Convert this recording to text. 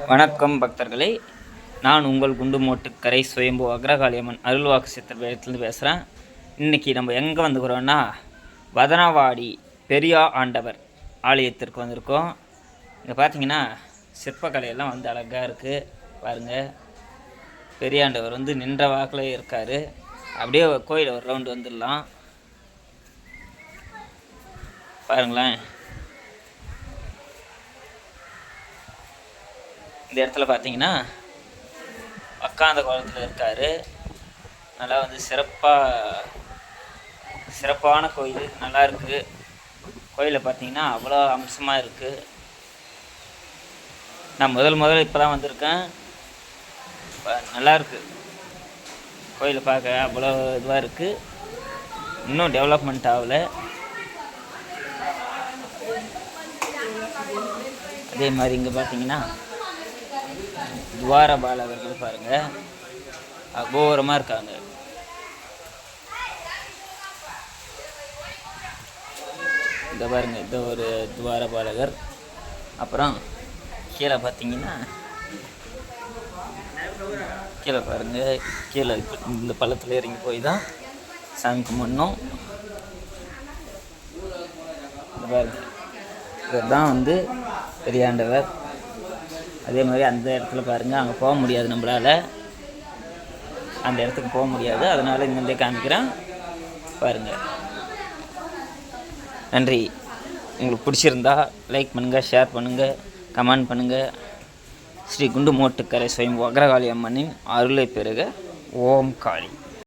வணக்கம் பக்தர்களே, நான் உங்கள் குண்டுமோட்டுக்கரை சுயம்பு அக்ரகாளியம்மன் அருள்வாக்கு சித்தர் வேடத்துலேருந்து பேசுகிறேன். இன்றைக்கி நம்ம எங்கே வந்துக்கிறோன்னா வதனவாடி பெரியா ஆண்டவர் ஆலயத்திற்கு வந்திருக்கோம். இங்கே பார்த்தீங்கன்னா சிற்பக்கலையெல்லாம் வந்து அழகாக இருக்குது பாருங்கள். பெரியாண்டவர் வந்து நின்ற வாக்கில் இருக்கார். அப்படியே கோயில் ஒரு ரவுண்டு வந்துடலாம் பாருங்களேன். இந்த இடத்துல பார்த்தீங்கன்னா உக்காந்த கோலத்தில் இருக்கார். நல்லா வந்து சிறப்பான கோயில், நல்லா இருக்குது. கோயிலில் பார்த்தீங்கன்னா அவ்வளோ அம்சமாக இருக்குது. நான் முதல்ல இப்போ தான் வந்திருக்கேன். நல்லாயிருக்கு கோயிலை பார்க்க, அவ்வளோ இதுவாக இருக்குது. இன்னும் டெவலப்மெண்ட் ஆகலை. அதே மாதிரி இங்கே பார்த்தீங்கன்னா துவார பாலகர்கள் பாருங்கள், அகோரமாக இருக்காங்க. இந்த பாருங்கள், இந்த ஒரு துவார பாலகர். அப்புறம் கீழே பார்த்தீங்கன்னா கீழே பாருங்கள், கீழே இந்த பள்ளத்தில் இறங்கி போய் தான் சாமி கும்பிடணும். இந்த பாருங்கள், இவர் தான் வந்து பெரியாண்டவர். அதே மாதிரி அந்த இடத்துல பாருங்கள், அங்கே போக முடியாது, நம்மளால் அந்த இடத்துக்கு போக முடியாது. அதனால் இங்கே காமிக்கிறேன் பாருங்கள். நன்றி. உங்களுக்கு பிடிச்சிருந்தா லைக் பண்ணுங்கள், ஷேர் பண்ணுங்கள், கமெண்ட் பண்ணுங்கள். ஸ்ரீ குண்டுமோட்டுக்கரை சுயம்பு அக்ரகாளி அம்மனின் அருளை பெறுக. ஓம் காளி.